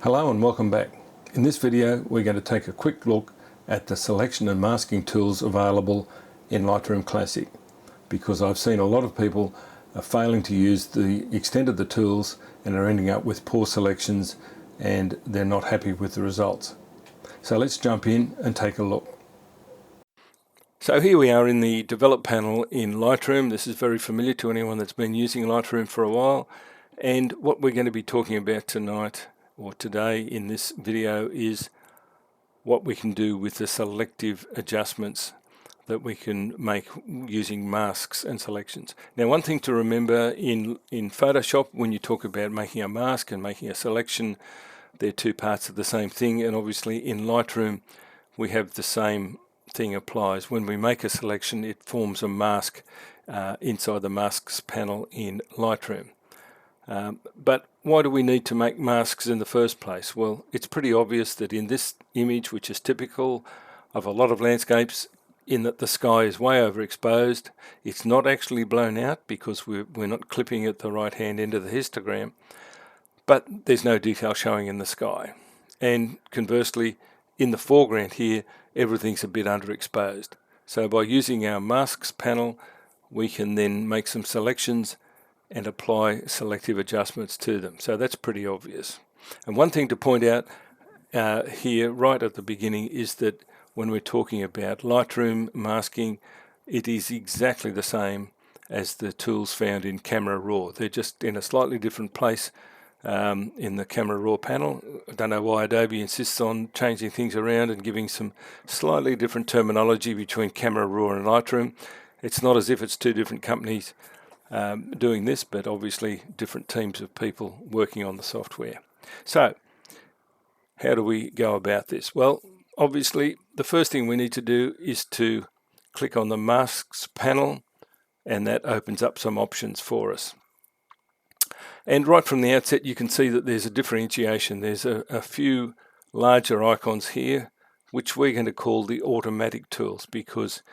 Hello and welcome back. In this video we're going to take a quick look at the selection and masking tools available in Lightroom Classic, because I've seen a lot of people are failing to use the extent of the tools and are ending up with poor selections and they're not happy with the results. So let's jump in and take a look. So here we are in the Develop panel in Lightroom. This is very familiar to anyone that's been using Lightroom for a while, and what we're going to be talking about tonight or today in this video is what we can do with the selective adjustments that we can make using masks and selections. Now, one thing to remember in Photoshop, when you talk about making a mask and making a selection, they're two parts of the same thing, and obviously in Lightroom we have the same thing applies. When we make a selection, it forms a mask inside the masks panel in Lightroom. But why do we need to make masks in the first place? Well, it's pretty obvious that in this image, which is typical of a lot of landscapes, in that the sky is way overexposed, it's not actually blown out because we're not clipping at the right hand end of the histogram, but there's no detail showing in the sky. And conversely, in the foreground here, everything's a bit underexposed. So by using our masks panel, we can then make some selections and apply selective adjustments to them. So that's pretty obvious. And one thing to point out here right at the beginning is that when we're talking about Lightroom masking, it is exactly the same as the tools found in Camera Raw. They're just in a slightly different place in the Camera Raw panel. I don't know why Adobe insists on changing things around and giving some slightly different terminology between Camera Raw and Lightroom. It's not as if it's two different companies doing this, but obviously different teams of people working on the software. So how do we go about this? Well, obviously the first thing we need to do is to click on the masks panel, and that opens up some options for us. And right from the outset you can see that there's a differentiation. There's a few larger icons here which we're going to call the automatic tools, because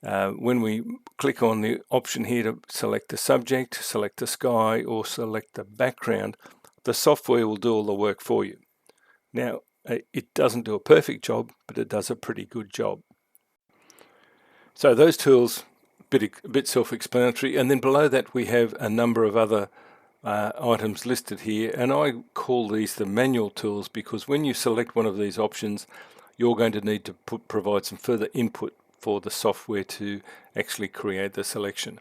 when we click on the option here to select the subject, select the sky, or select the background, the software will do all the work for you. Now, it doesn't do a perfect job, but it does a pretty good job. So those tools, a bit self-explanatory, and then below that we have a number of other items listed here, and I call these the manual tools, because when you select one of these options, you're going to need to provide some further input for the software to actually create the selection.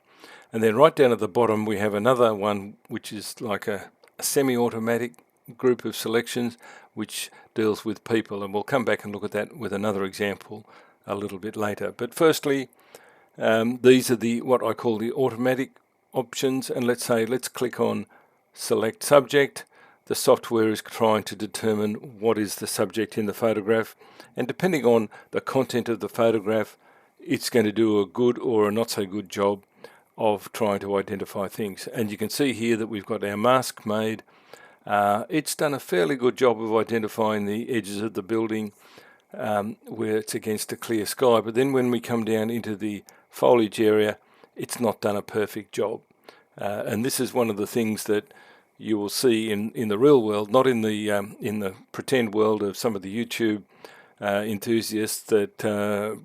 And then right down at the bottom we have another one which is like a semi-automatic group of selections which deals with people, and we'll come back and look at that with another example a little bit later. But firstly, these are what I call the automatic options, and let's click on select subject. The software is trying to determine what is the subject in the photograph, and depending on the content of the photograph, it's going to do a good or a not so good job of trying to identify things. And you can see here that we've got our mask made. It's done a fairly good job of identifying the edges of the building where it's against a clear sky, but then when we come down into the foliage area, it's not done a perfect job. And this is one of the things that you will see in the real world, not in the pretend world of some of the YouTube enthusiasts that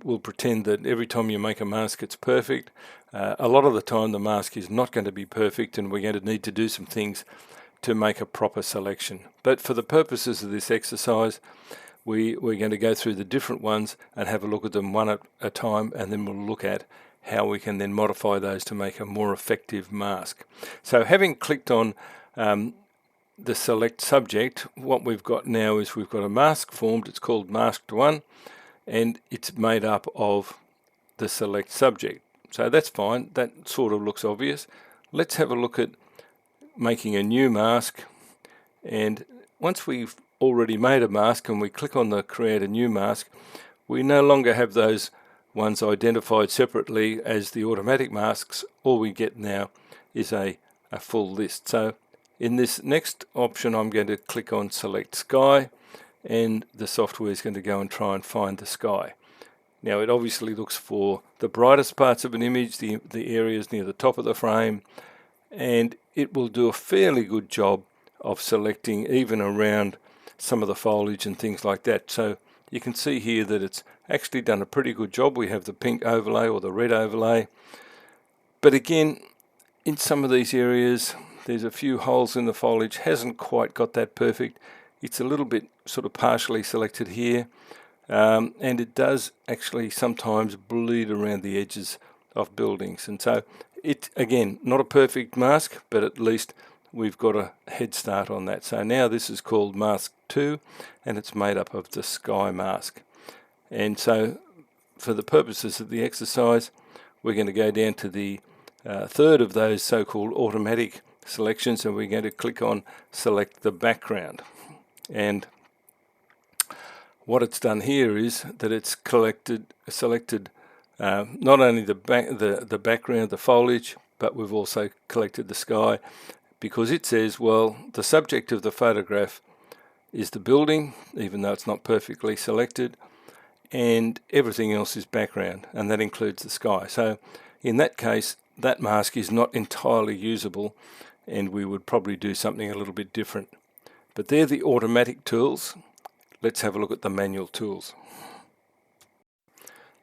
will pretend that every time you make a mask it's perfect. A lot of the time the mask is not going to be perfect, and we're going to need to do some things to make a proper selection. But for the purposes of this exercise, we're going to go through the different ones and have a look at them one at a time, and then we'll look at how we can then modify those to make a more effective mask. So having clicked on the select subject, what we've got now is we've got a mask formed. It's called masked one, and it's made up of the select subject. So that's fine. That sort of looks obvious. Let's have a look at making a new mask. And once we've already made a mask and we click on the create a new mask, we no longer have those ones identified separately as the automatic masks. All we get now is a full list. So in this next option I'm going to click on select sky, and the software is going to go and try and find the sky. Now it obviously looks for the brightest parts of an image, the areas near the top of the frame, and it will do a fairly good job of selecting even around some of the foliage and things like that. So you can see here that it's actually done a pretty good job. We have the pink overlay or the red overlay, but again, in some of these areas there's a few holes in the foliage, hasn't quite got that perfect. It's a little bit sort of partially selected here, and it does actually sometimes bleed around the edges of buildings, and so it, again, not a perfect mask, but at least we've got a head start on that. So now this is called mask 2, and it's made up of the sky mask. And so for the purposes of the exercise, we're going to go down to the third of those so-called automatic selections, and we're going to click on select the background. And what it's done here is that it's selected not only the background, the foliage, but we've also collected the sky, because it says, well, the subject of the photograph is the building, even though it's not perfectly selected, and everything else is background, and that includes the sky. So in that case, that mask is not entirely usable, and we would probably do something a little bit different. But they're the automatic tools. Let's have a look at the manual tools.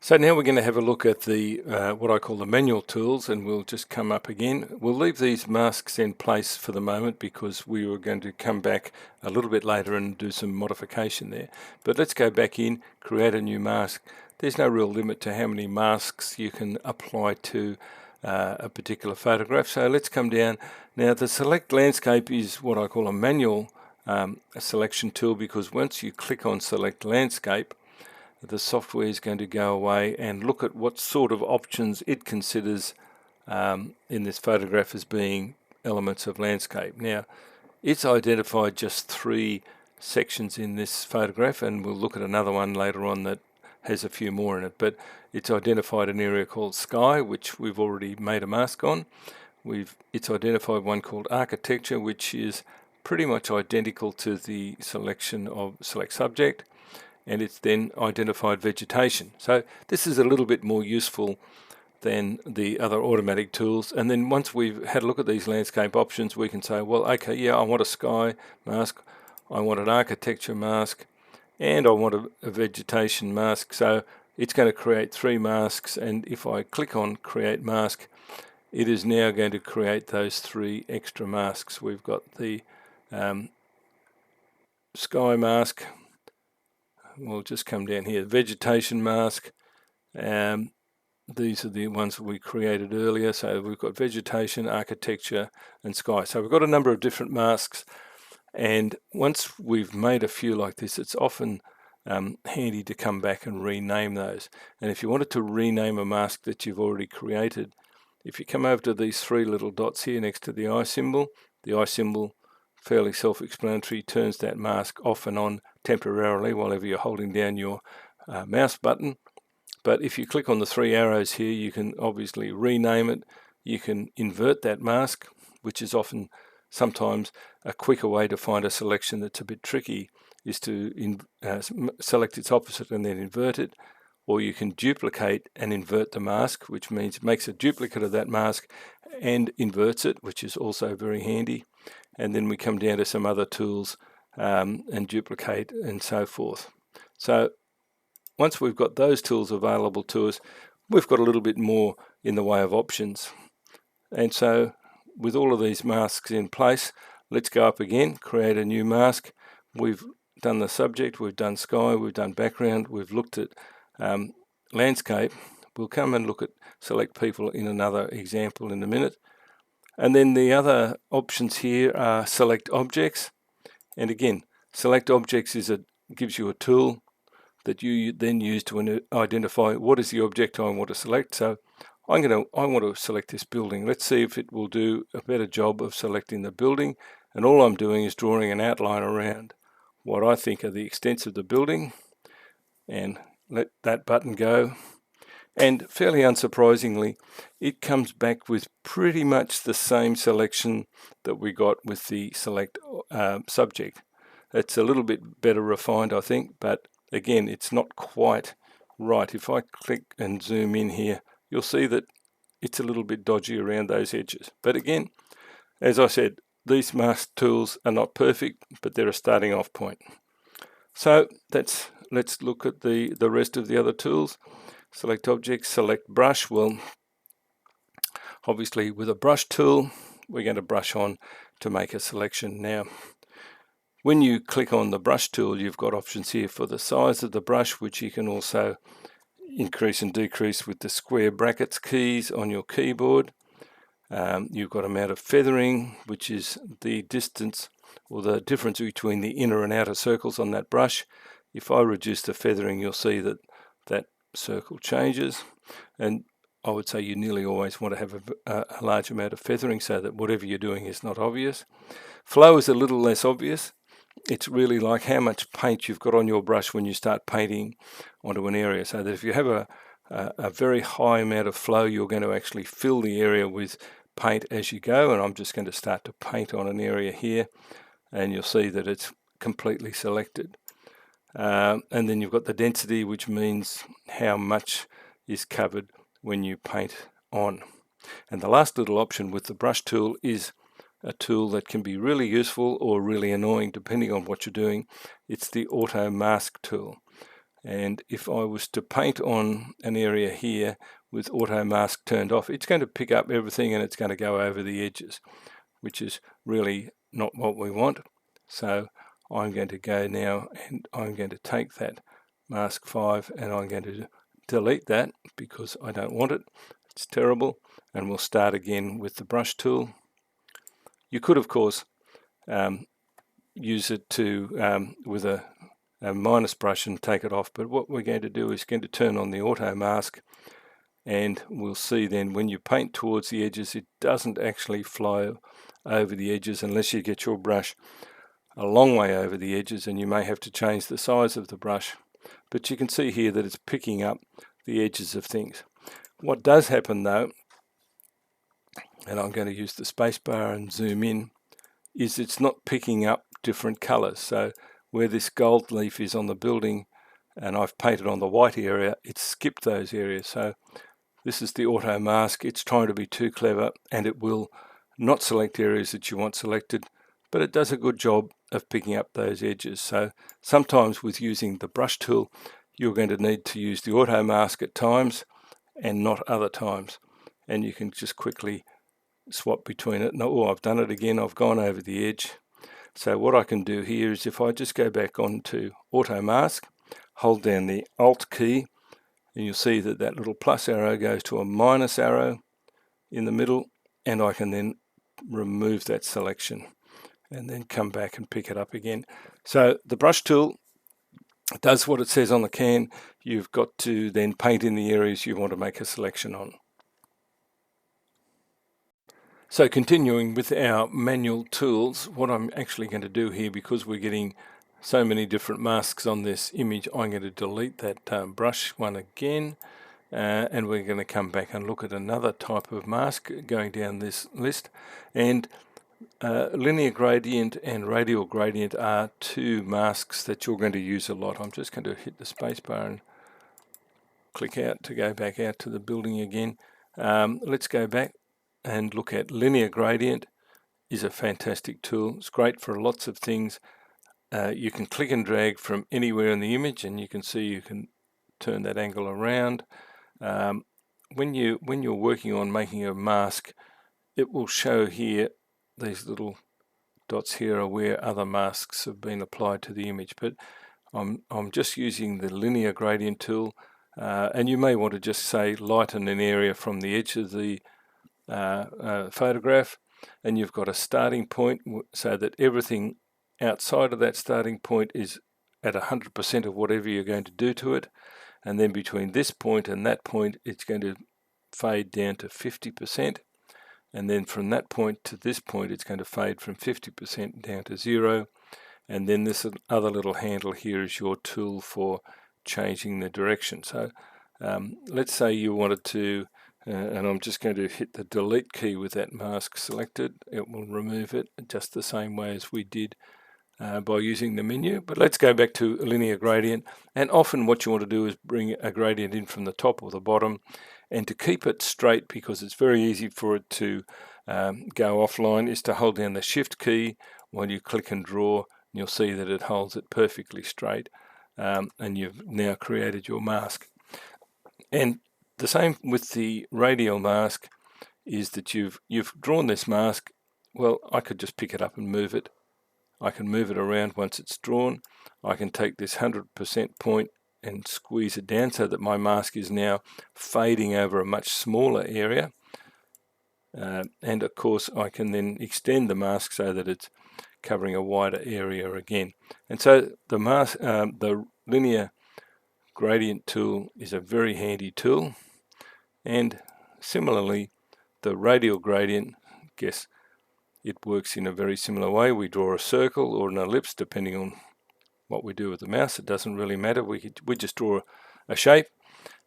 So now we're going to have a look at the what I call the manual tools, and we'll just come up again. We'll leave these masks in place for the moment because we were going to come back a little bit later and do some modification there. But let's go back in, create a new mask. There's no real limit to how many masks you can apply to a particular photograph. So let's come down. Now the select landscape is what I call a manual selection tool, because once you click on select landscape, the software is going to go away and look at what sort of options it considers in this photograph as being elements of landscape. Now, it's identified just 3 sections in this photograph, and we'll look at another one later on that has a few more in it, but it's identified an area called sky, which we've already made a mask on. It's identified one called architecture, which is pretty much identical to the selection of select subject, and it's then identified vegetation. So this is a little bit more useful than the other automatic tools. And then once we've had a look at these landscape options, we can say, well, okay, yeah, I want a sky mask, I want an architecture mask, and I want a vegetation mask. So it's going to create 3 masks, and if I click on create mask, it is now going to create those 3 extra masks. We've got the sky mask. We'll just come down here, vegetation mask. These are the ones that we created earlier. So we've got vegetation, architecture, and sky. So we've got a number of different masks, and once we've made a few like this, it's often handy to come back and rename those. And if you wanted to rename a mask that you've already created, if you come over to these 3 little dots here next to the eye symbol, fairly self-explanatory, turns that mask off and on temporarily while you're holding down your mouse button. But if you click on the 3 arrows here, you can obviously rename it. You can invert that mask, which is often sometimes a quicker way to find a selection that's a bit tricky, is to select its opposite and then invert it. Or you can duplicate and invert the mask, which means it makes a duplicate of that mask and inverts it, which is also very handy. And then we come down to some other tools and duplicate and so forth. So once we've got those tools available to us, we've got a little bit more in the way of options. And so with all of these masks in place, let's go up again, create a new mask. We've done the subject, we've done sky, we've done background, we've looked at landscape. We'll come and look at select people in another example in a minute. And then the other options here are select objects. And again, select objects gives you a tool that you then use to identify what is the object I want to select. So I want to select this building. Let's see if it will do a better job of selecting the building. And all I'm doing is drawing an outline around what I think are the extents of the building, and let that button go. And fairly unsurprisingly, it comes back with pretty much the same selection that we got with the select subject. It's a little bit better refined, I think, but again, it's not quite right. If I click and zoom in here, you'll see that it's a little bit dodgy around those edges. But again, as I said, these mask tools are not perfect, but they're a starting off point. So let's look at the rest of the other tools. Select object, select brush. Well, obviously with a brush tool, we're going to brush on to make a selection. Now, when you click on the brush tool, you've got options here for the size of the brush, which you can also increase and decrease with the square brackets keys on your keyboard. You've got amount of feathering, which is the distance or the difference between the inner and outer circles on that brush. If I reduce the feathering, you'll see that that circle changes, and I would say you nearly always want to have a large amount of feathering so that whatever you're doing is not obvious. Flow is a little less obvious. It's really like how much paint you've got on your brush when you start painting onto an area, so that if you have a very high amount of flow, you're going to actually fill the area with paint as you go. And I'm just going to start to paint on an area here, and you'll see that it's completely selected. And then you've got the density, which means how much is covered when you paint on. And the last little option with the brush tool is a tool that can be really useful or really annoying depending on what you're doing. It's the auto mask tool. And if I was to paint on an area here with auto mask turned off, it's going to pick up everything and it's going to go over the edges, which is really not what we want. So I'm going to go now and I'm going to take that mask 5 and I'm going to delete that because I don't want it. It's terrible. And we'll start again with the brush tool. You could, of course, use it to with a minus brush and take it off, but what we're going to do is going to turn on the auto mask, and we'll see then when you paint towards the edges, it doesn't actually flow over the edges unless you get your brush a long way over the edges, and you may have to change the size of the brush. But you can see here that it's picking up the edges of things. What does happen though, and I'm going to use the spacebar and zoom in, is it's not picking up different colors. So where this gold leaf is on the building and I've painted on the white area, it's skipped those areas. So this is the auto mask. It's trying to be too clever, and it will not select areas that you want selected, but it does a good job of picking up those edges. So sometimes with using the brush tool, you're going to need to use the auto mask at times and not other times. And you can just quickly swap between it. No, I've done it again. I've gone over the edge. So what I can do here is if I just go back onto auto mask, hold down the Alt key, and you'll see that that little plus arrow goes to a minus arrow in the middle, and I can then remove that selection and then come back and pick it up again. So the brush tool does what it says on the can. You've got to then paint in the areas you want to make a selection on. So continuing with our manual tools, what I'm actually going to do here, because we're getting so many different masks on this image, I'm going to delete that brush one again, and we're going to come back and look at another type of mask going down this list. And linear gradient and radial gradient are two masks that you're going to use a lot. I'm just going to hit the spacebar and click out to go back out to the building again. Let's go back and look at linear gradient. Is a fantastic tool. It's great for lots of things. You can click and drag from anywhere in the image, and you can see you can turn that angle around. When you're working on making a mask, it will show here these little dots here are where other masks have been applied to the image, but I'm just using the linear gradient tool, and you may want to just say lighten an area from the edge of the photograph, and you've got a starting point so that everything outside of that starting point is at 100% of whatever you're going to do to it, and then between this point and that point it's going to fade down to 50%, and then from that point to this point it's going to fade from 50% down to 0, and then this other little handle here is your tool for changing the direction. So let's say you wanted to and I'm just going to hit the delete key with that mask selected. It will remove it just the same way as we did by using the menu. But let's go back to a linear gradient, and often what you want to do is bring a gradient in from the top or the bottom, and to keep it straight, because it's very easy for it to go offline, is to hold down the shift key while you click and draw. You'll see that it holds it perfectly straight, and you've now created your mask. And the same with the radial mask is that you've drawn this mask. Well, I could just pick it up and move it. I can move it around once it's drawn. I can take this 100% point and squeeze it down so that my mask is now fading over a much smaller area. And of course I can then extend the mask so that it's covering a wider area again. And so the mask, the linear gradient tool is a very handy tool, and similarly the radial gradient, guess it works in a very similar way. We draw a circle or an ellipse depending on what we do with the mouse. It doesn't really matter. We just draw a shape,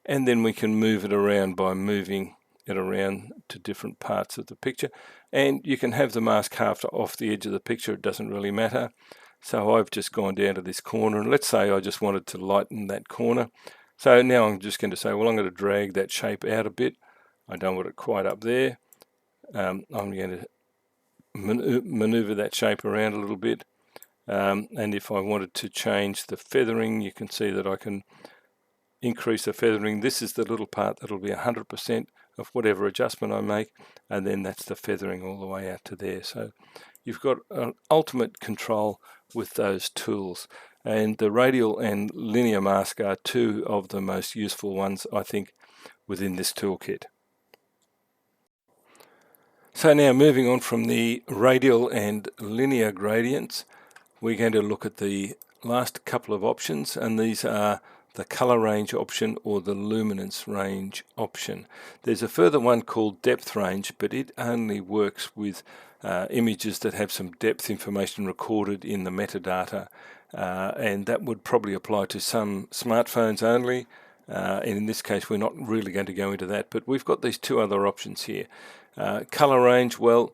and then we can move it around by moving it around to different parts of the picture. And you can have the mask half off the edge of the picture. It doesn't really matter. So I've just gone down to this corner, and let's say I just wanted to lighten that corner. So now I'm just going to say, well, I'm going to drag that shape out a bit. I don't want it quite up there. I'm going to maneuver that shape around a little bit. And if I wanted to change the feathering, you can see that I can increase the feathering. This is the little part that'll be 100% of whatever adjustment I make, and then that's the feathering all the way out to there. So you've got ultimate control with those tools, and the radial and linear mask are two of the most useful ones, I think, within this toolkit. So now moving on from the radial and linear gradients, we're going to look at the last couple of options, and these are the color range option or the luminance range option. There's a further one called depth range, but it only works with images that have some depth information recorded in the metadata, and that would probably apply to some smartphones only. And in this case we're not really going to go into that, but we've got these two other options here. Color range, well,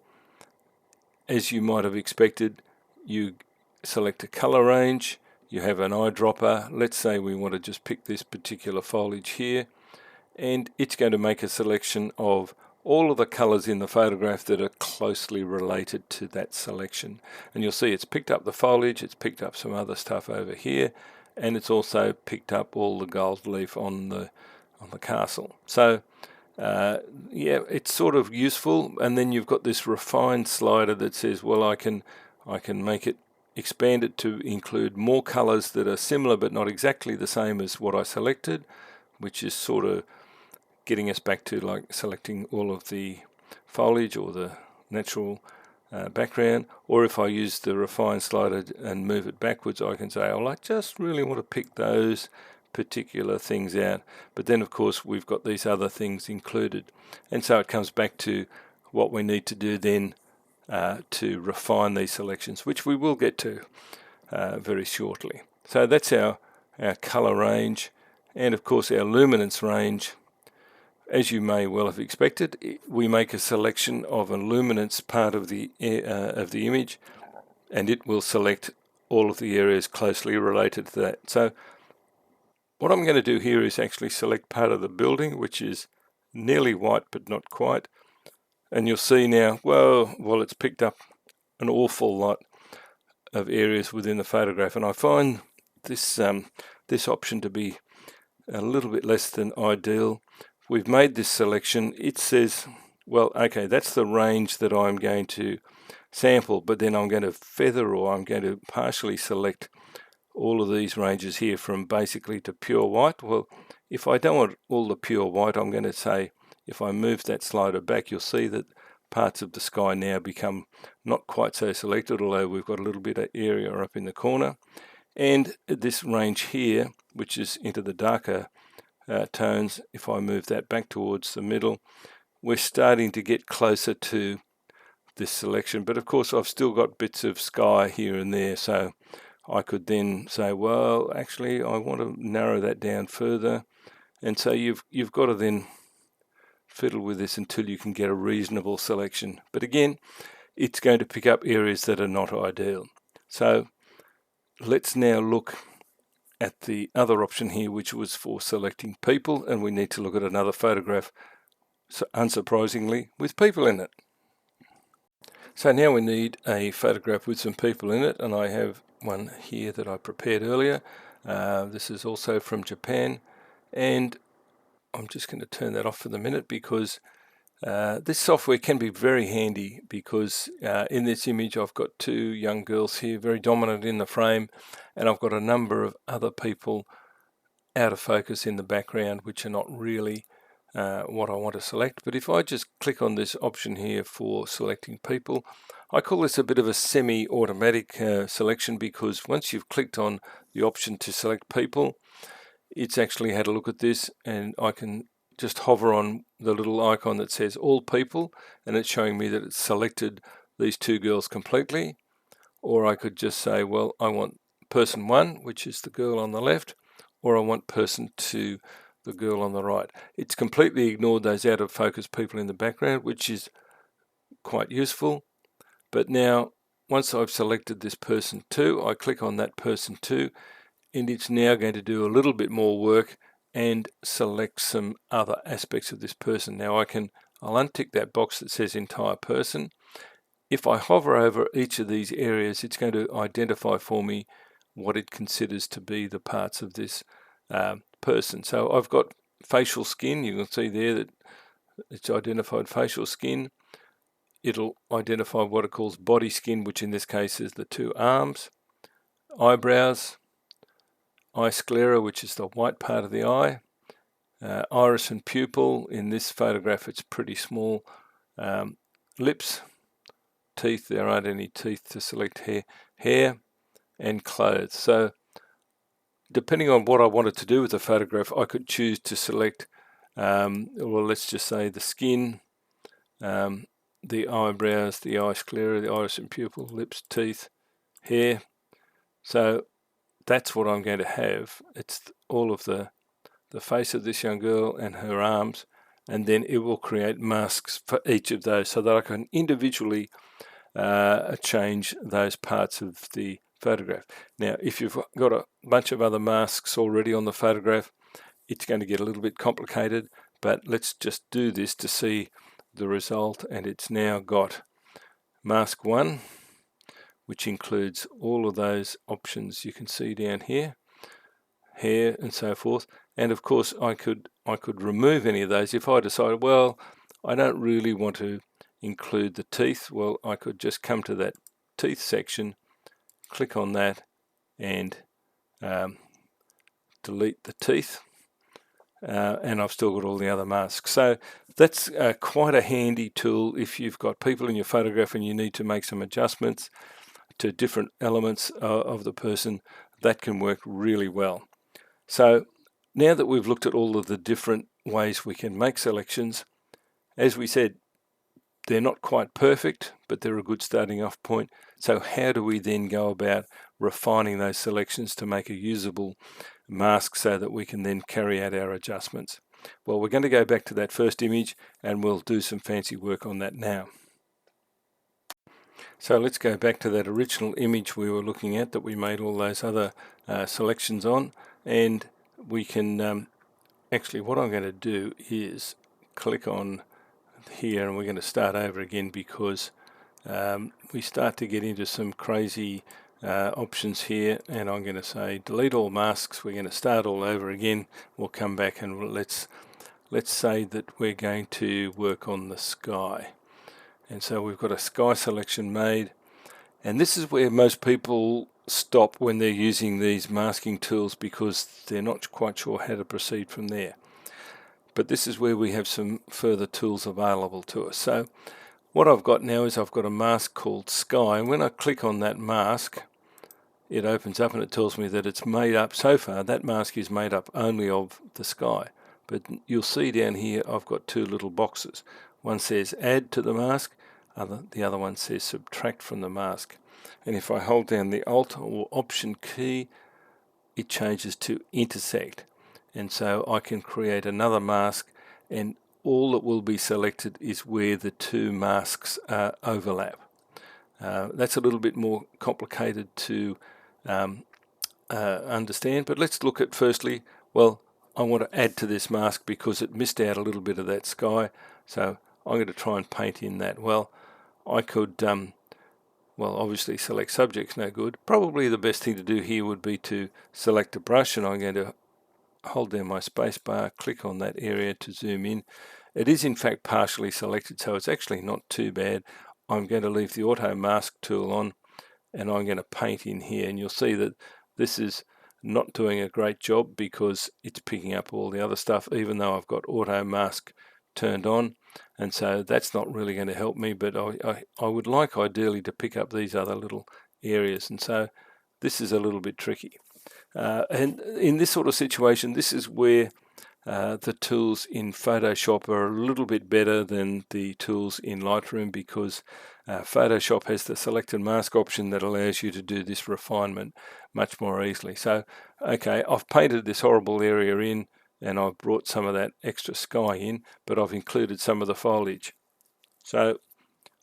as you might have expected, you select a color range, you have an eyedropper. Let's say we want to just pick this particular foliage here, and it's going to make a selection of all of the colors in the photograph that are closely related to that selection. And you'll see it's picked up the foliage, it's picked up some other stuff over here, and it's also picked up all the gold leaf on the castle. So yeah, it's sort of useful. And then you've got this refine slider that says, well, I can make it, expand it to include more colors that are similar but not exactly the same as what I selected, which is sort of getting us back to like selecting all of the foliage or the natural background. Or if I use the refine slider and move it backwards, I can say, oh, I just really want to pick those particular things out. But then of course we've got these other things included, and so it comes back to what we need to do then to refine these selections, which we will get to very shortly. So that's our color range, and of course our luminance range. As you may well have expected, we make a selection of a luminance part of the image, and it will select all of the areas closely related to that. So what I'm going to do here is actually select part of the building, which is nearly white but not quite. And you'll see now, well, it's picked up an awful lot of areas within the photograph, and I find this this option to be a little bit less than ideal. We've made this selection. It says, well, okay, that's the range that I'm going to sample, but then I'm going to feather, or I'm going to partially select all of these ranges here from basically to pure white. Well, if I don't want all the pure white, I'm going to say, if I move that slider back, you'll see that parts of the sky now become not quite so selected, although we've got a little bit of area up in the corner. And this range here, which is into the darker tones, if I move that back towards the middle, we're starting to get closer to this selection. But of course I've still got bits of sky here and there, so I could then say, well, actually I want to narrow that down further. And so you've got to then fiddle with this until you can get a reasonable selection. But again, it's going to pick up areas that are not ideal. So let's now look at the other option here, which was for selecting people, and we need to look at another photograph, so unsurprisingly, with people in it. So now we need a photograph with some people in it, and I have one here that I prepared earlier. This is also from Japan, and I'm just going to turn that off for the minute because this software can be very handy, because in this image I've got two young girls here, very dominant in the frame, and I've got a number of other people out of focus in the background which are not really what I want to select. But if I just click on this option here for selecting people, I call this a bit of a semi-automatic selection, because once you've clicked on the option to select people, it's actually had a look at this, and I can just hover on the little icon that says all people, and it's showing me that it's selected these two girls completely. Or I could just say, well, I want person 1, which is the girl on the left, or I want person 2, the girl on the right. It's completely ignored those out of focus people in the background, which is quite useful. But now, once I've selected this person 2, I click on that person 2, and it's now going to do a little bit more work and select some other aspects of this person. Now I'll untick that box that says entire person. If I hover over each of these areas, it's going to identify for me what it considers to be the parts of this person. So I've got facial skin. You can see there that it's identified facial skin. It'll identify what it calls body skin, which in this case is the two arms. Eyebrows, eye sclera, which is the white part of the eye. Iris and pupil. In this photograph it's pretty small. Lips, teeth, there aren't any teeth to select. Hair, and clothes. So depending on what I wanted to do with the photograph, I could choose to select, well, let's just say the skin, the eyebrows, the eye sclera, the iris and pupil, lips, teeth, hair. So that's what I'm going to have. It's all of the face of this young girl and her arms, and then it will create masks for each of those so that I can individually change those parts of the photograph. Now, if you've got a bunch of other masks already on the photograph, it's going to get a little bit complicated, but let's just do this to see the result. And it's now got mask 1, which includes all of those options you can see down here, hair and so forth. And of course I could remove any of those if I decided, well, I don't really want to include the teeth. Well, I could just come to that teeth section, click on that, and delete the teeth, and I've still got all the other masks. So that's quite a handy tool if you've got people in your photograph and you need to make some adjustments to different elements of the person. That can work really well. So now that we've looked at all of the different ways we can make selections, as we said, they're not quite perfect, but they're a good starting off point. So how do we then go about refining those selections to make a usable mask so that we can then carry out our adjustments? Well, we're going to go back to that first image and we'll do some fancy work on that now. So let's go back to that original image we were looking at that we made all those other selections on, and we can actually, what I'm going to do is click on here, and we're going to start over again because we start to get into some crazy options here, and I'm going to say delete all masks. We're going to start all over again. We'll come back and let's say that we're going to work on the sky. And so we've got a sky selection made, and this is where most people stop when they're using these masking tools because they're not quite sure how to proceed from there. But this is where we have some further tools available to us. So what I've got now is I've got a mask called Sky, and when I click on that mask, it opens up and it tells me that it's made up, so far that mask is made up only of the sky. But you'll see down here I've got two little boxes. One says add to the mask, the other one says subtract from the mask. And if I hold down the Alt or Option key, it changes to intersect. And so I can create another mask, and all that will be selected is where the two masks overlap. That's a little bit more complicated to understand, but let's look at firstly, well, I want to add to this mask because it missed out a little bit of that sky, so I'm going to try and paint in that. Well, I could well, obviously select subject's no good. Probably the best thing to do here would be to select a brush, and I'm going to hold down my space bar, click on that area to zoom in. It is in fact partially selected, so it's actually not too bad. I'm going to leave the auto mask tool on, and I'm going to paint in here, and you'll see that this is not doing a great job because it's picking up all the other stuff, even though I've got auto mask turned on, and so that's not really going to help me. But I would like ideally to pick up these other little areas, and so this is a little bit tricky. And in this sort of situation, this is where the tools in Photoshop are a little bit better than the tools in Lightroom, because Photoshop has the select and mask option that allows you to do this refinement much more easily. So, okay, I've painted this horrible area in, and I've brought some of that extra sky in, but I've included some of the foliage. So,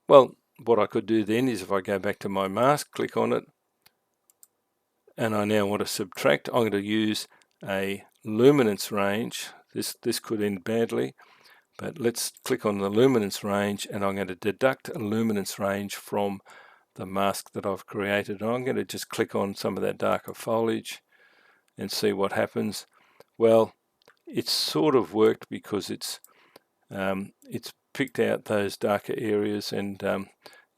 well, what I could do then is, if I go back to my mask, click on it, and I now want to subtract, I'm going to use a luminance range. This could end badly, but let's click on the luminance range, and I'm going to deduct a luminance range from the mask that I've created. And I'm going to just click on some of that darker foliage and see what happens. Well, it's sort of worked because it's picked out those darker areas, and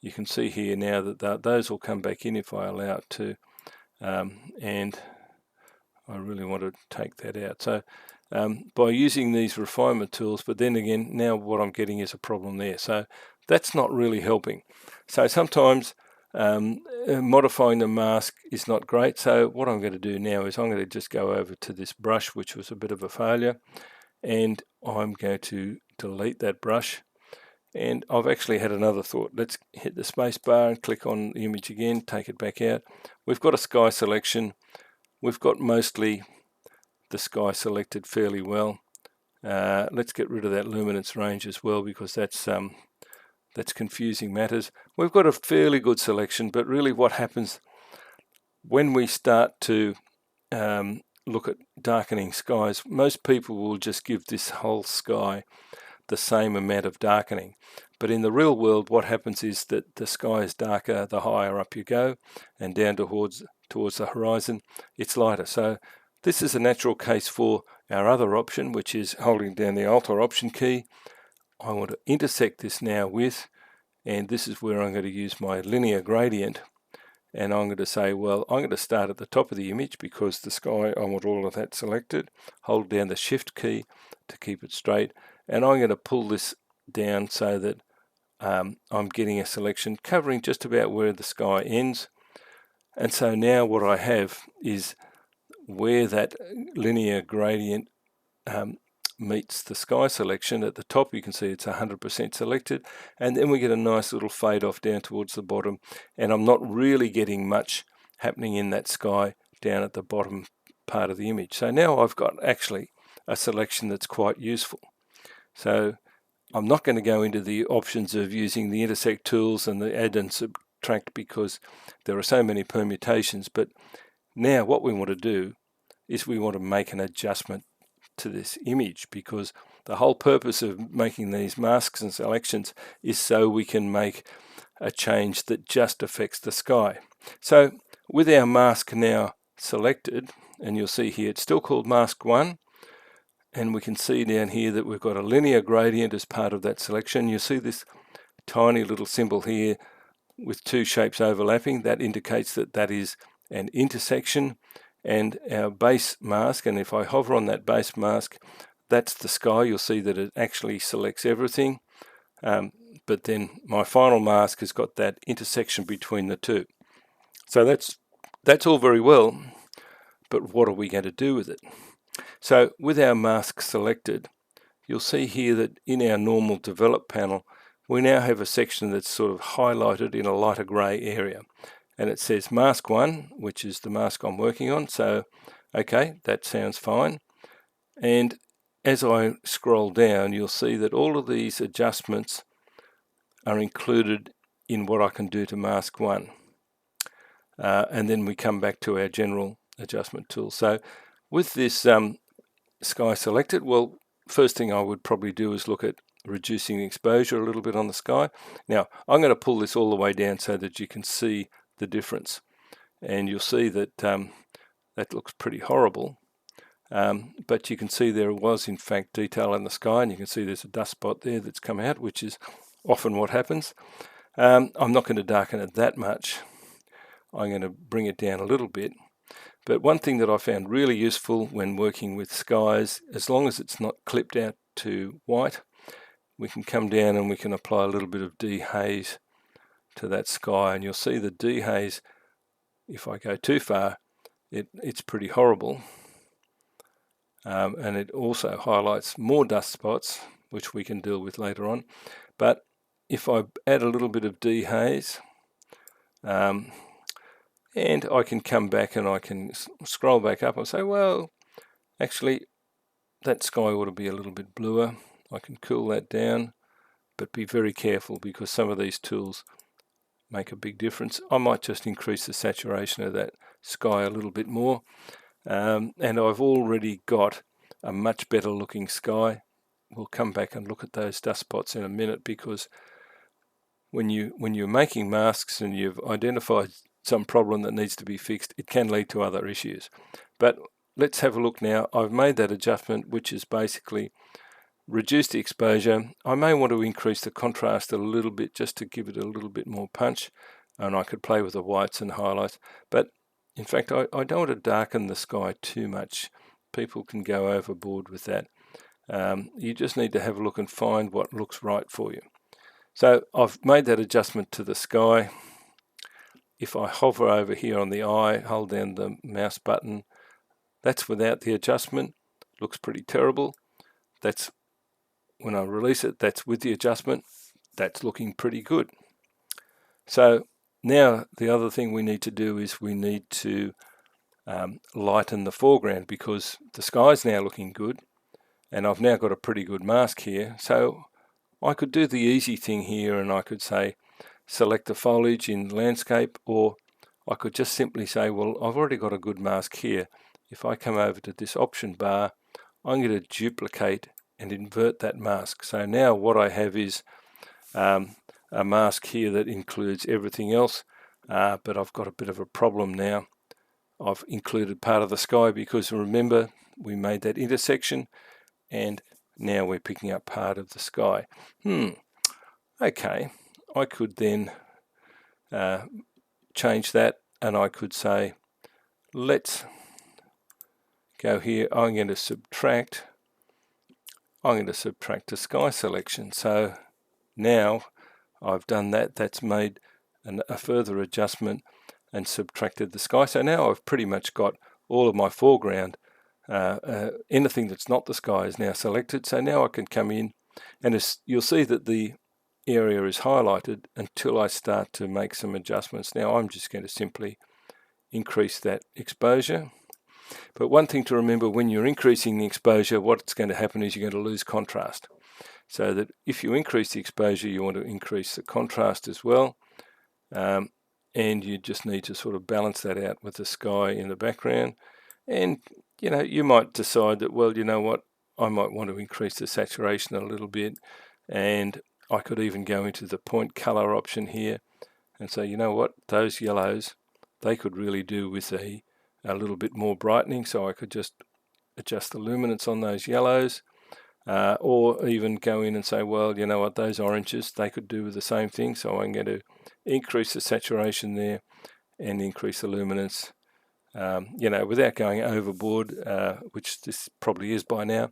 you can see here now that those will come back in if I allow it to. And I really want to take that out. So by using these refinement tools, but then again, now what I'm getting is a problem there. So that's not really helping. So sometimes modifying the mask is not great. So what I'm going to do now is I'm going to just go over to this brush, which was a bit of a failure, and I'm going to delete that brush. And I've actually had another thought. Let's hit the space bar and click on the image again, take it back out. We've got a sky selection. We've got mostly the sky selected fairly well. Let's get rid of that luminance range as well, because that's confusing matters. We've got a fairly good selection, but really what happens when we start to look at darkening skies, most people will just give this whole sky the same amount of darkening. But in the real world, what happens is that the sky is darker the higher up you go, and down towards the horizon, it's lighter. So this is a natural case for our other option, which is holding down the Alt or Option key. I want to intersect this now with, and this is where I'm going to use my linear gradient, and I'm going to say, well, I'm going to start at the top of the image because the sky, I want all of that selected. Hold down the Shift key to keep it straight, and I'm going to pull this down so that I'm getting a selection covering just about where the sky ends. And so now what I have is where that linear gradient meets the sky selection. At the top you can see it's 100% selected, and then we get a nice little fade off down towards the bottom, and I'm not really getting much happening in that sky down at the bottom part of the image. So now I've got actually a selection that's quite useful. So I'm not going to go into the options of using the intersect tools and the add and subtract because there are so many permutations, but now what we want to do is we want to make an adjustment to this image, because the whole purpose of making these masks and selections is so we can make a change that just affects the sky. So with our mask now selected, and you'll see here it's still called mask 1, and we can see down here that we've got a linear gradient as part of that selection. You see this tiny little symbol here with two shapes overlapping. That indicates that that is an intersection. And our base mask, and if I hover on that base mask, that's the sky. You'll see that it actually selects everything. But then my final mask has got that intersection between the two. So that's all very well, but what are we going to do with it? So with our mask selected, you'll see here that in our normal develop panel, we now have a section that's sort of highlighted in a lighter grey area. And it says mask 1, which is the mask I'm working on. So, okay, that sounds fine. And as I scroll down, you'll see that all of these adjustments are included in what I can do to mask 1. And then we come back to our general adjustment tool. So with this sky selected, well, first thing I would probably do is look at reducing the exposure a little bit on the sky. Now I'm going to pull this all the way down so that you can see the difference, and you'll see that that looks pretty horrible, but you can see there was in fact detail in the sky, and you can see there's a dust spot there that's come out, which is often what happens. I'm not going to darken it that much. I'm going to bring it down a little bit. But one thing that I found really useful when working with skies, as long as it's not clipped out to white, we can come down and we can apply a little bit of dehaze to that sky, and you'll see the dehaze, if I go too far, it's pretty horrible. And it also highlights more dust spots, which we can deal with later on. But if I add a little bit of dehaze, and I can come back and I can scroll back up and say, well, actually, that sky ought to be a little bit bluer. I can cool that down, but be very careful because some of these tools make a big difference. I might just increase the saturation of that sky a little bit more. And I've already got a much better looking sky. We'll come back and look at those dust spots in a minute, because when you're making masks and you've identified some problem that needs to be fixed, it can lead to other issues. But let's have a look now. I've made that adjustment, which is basically reduce the exposure. I may want to increase the contrast a little bit just to give it a little bit more punch, and I could play with the whites and highlights. But in fact, I don't want to darken the sky too much. People can go overboard with that. You just need to have a look and find what looks right for you. So I've made that adjustment to the sky. If I hover over here on the eye, hold down the mouse button, that's without the adjustment. Looks pretty terrible. That's when I release it, that's with the adjustment. That's looking pretty good. So now the other thing we need to do is we need to lighten the foreground, because the sky's now looking good and I've now got a pretty good mask here. So I could do the easy thing here, and I could say select the foliage in landscape, or I could just simply say, well, I've already got a good mask here. If I come over to this option bar, I'm going to duplicate and invert that mask. So now what I have is a mask here that includes everything else, but I've got a bit of a problem now. I've included part of the sky because, remember, we made that intersection, and now we're picking up part of the sky. Okay, I could then change that, and I could say, let's go here. I'm going to subtract the sky selection. So now I've done that. That's made a further adjustment and subtracted the sky. So now I've pretty much got all of my foreground. Anything that's not the sky is now selected. So now I can come in, and you'll see that the area is highlighted until I start to make some adjustments. Now I'm just going to simply increase that exposure. But one thing to remember, when you're increasing the exposure, what's going to happen is you're going to lose contrast. So that if you increase the exposure, you want to increase the contrast as well. And you just need to sort of balance that out with the sky in the background. And you might decide that, well, you know what, I might want to increase the saturation a little bit, and I could even go into the point color option here and say, you know what, those yellows, they could really do with a little bit more brightening. So I could just adjust the luminance on those yellows, or even go in and say, well, you know what, those oranges, they could do with the same thing. So I'm going to increase the saturation there and increase the luminance, without going overboard, which this probably is by now.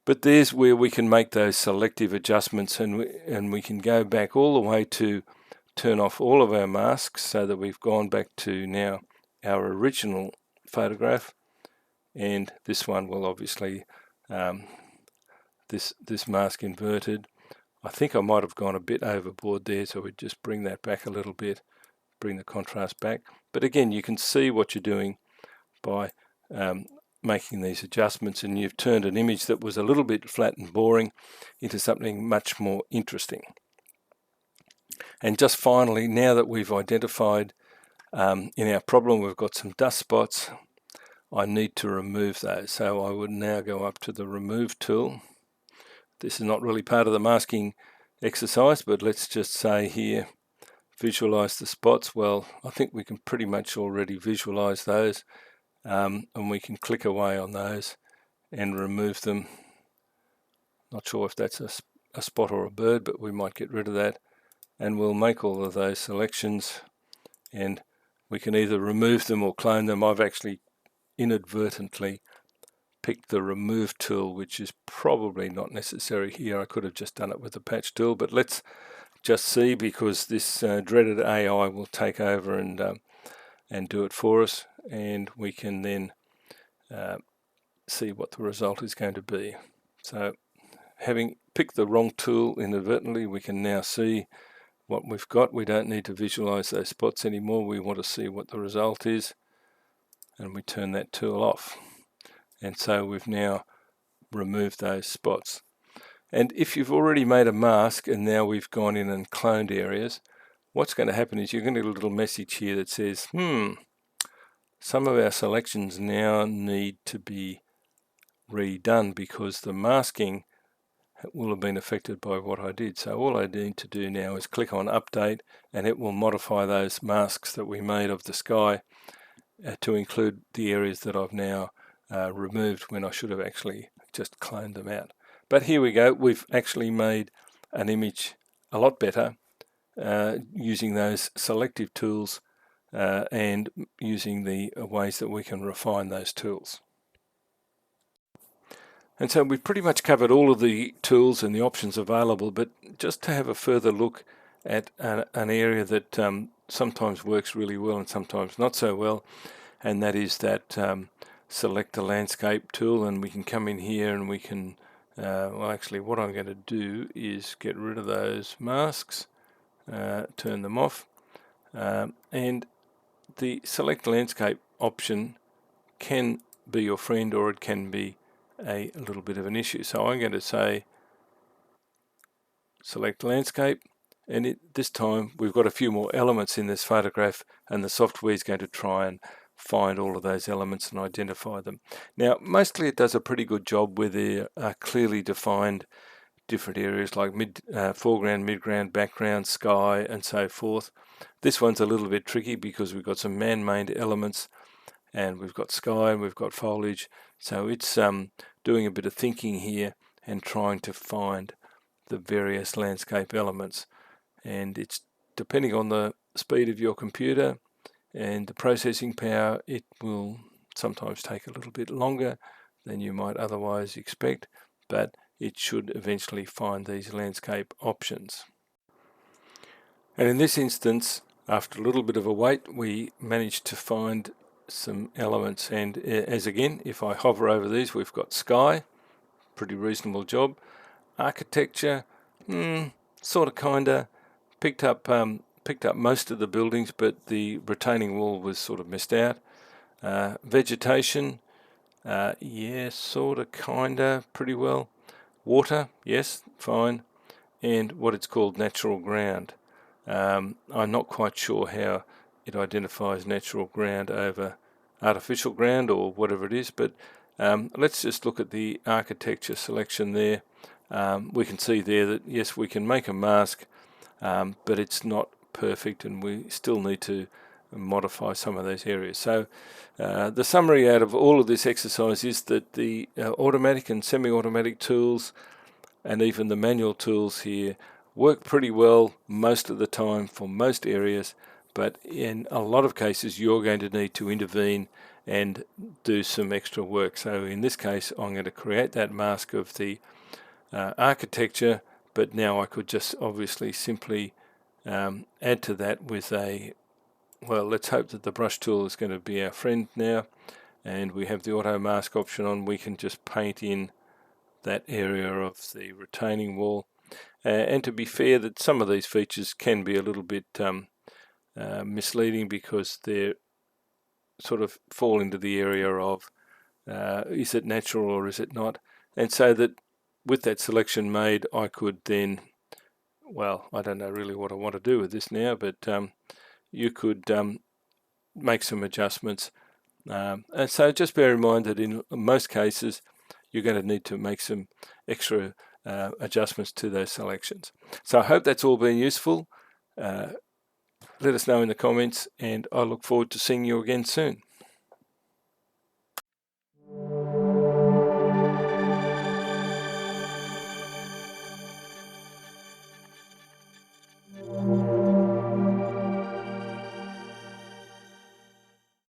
But there's where we can make those selective adjustments, and we can go back all the way to turn off all of our masks, so that we've gone back to now our original photograph. And this one will obviously, this mask inverted. I think I might have gone a bit overboard there, so we'd just bring that back a little bit, bring the contrast back. But again, you can see what you're doing by making these adjustments, and you've turned an image that was a little bit flat and boring into something much more interesting. And just finally, now that we've identified in our problem we've got some dust spots, I need to remove those. So I would now go up to the remove tool, this is not really part of the masking exercise, but let's just say here, visualize the spots. Well, I think we can pretty much already visualize those, and we can click away on those and remove them. Not sure if that's a spot or a bird, but we might get rid of that, and we'll make all of those selections, and we can either remove them or clone them. I've actually inadvertently picked the remove tool, which is probably not necessary here. I could have just done it with the patch tool, but let's just see, because this dreaded AI will take over and do it for us, and we can then see what the result is going to be. So having picked the wrong tool inadvertently, we can now see what we've got. We don't need to visualize those spots anymore. We want to see what the result is, and we turn that tool off. And so we've now removed those spots. And if you've already made a mask and now we've gone in and cloned areas, what's going to happen is you're going to get a little message here that says, some of our selections now need to be redone because the masking will have been affected by what I did. So all I need to do now is click on update, and it will modify those masks that we made of the sky to include the areas that I've now removed when I should have actually just cloned them out. But here we go, we've actually made an image a lot better using those selective tools and using the ways that we can refine those tools. And so we've pretty much covered all of the tools and the options available, but just to have a further look at an area that sometimes works really well and sometimes not so well, and that is that select the landscape tool. And we can come in here and we can well, actually what I'm going to do is get rid of those masks, turn them off, and the select landscape option can be your friend, or it can be a little bit of an issue. So I'm going to say select landscape, and this time we've got a few more elements in this photograph, and the software is going to try and find all of those elements and identify them. Now mostly it does a pretty good job where there are clearly defined different areas like foreground, midground, background, sky, and so forth. This one's a little bit tricky because we've got some man-made elements, and we've got sky and we've got foliage, so it's doing a bit of thinking here and trying to find the various landscape elements. And it's depending on the speed of your computer and the processing power, it will sometimes take a little bit longer than you might otherwise expect, but it should eventually find these landscape options. And in this instance, after a little bit of a wait, we managed to find some elements. And as again, if I hover over these, we've got sky, pretty reasonable job. Architecture, sort of kinda. Picked up most of the buildings, but the retaining wall was sort of missed out. Vegetation, yeah, sort of kinda, pretty well. Water, yes, fine. And what it's called natural ground. I'm not quite sure how it identifies natural ground over artificial ground or whatever it is, but let's just look at the architecture selection there. We can see there that yes, we can make a mask, but it's not perfect, and we still need to modify some of those areas. So the summary out of all of this exercise is that the automatic and semi-automatic tools and even the manual tools here work pretty well most of the time for most areas, but in a lot of cases you're going to need to intervene and do some extra work. So in this case I'm going to create that mask of the architecture, but now I could just obviously simply add to that with a, well, let's hope that the brush tool is going to be our friend now, and we have the auto mask option on. We can just paint in that area of the retaining wall, and to be fair, that some of these features can be a little bit misleading because they sort of fall into the area of is it natural or is it not, and so that with that selection made I could then, well, I don't know really what I want to do with this now, but you could make some adjustments, and so just bear in mind that in most cases you're going to need to make some extra adjustments to those selections. So I hope that's all been useful. Let us know in the comments, and I look forward to seeing you again soon.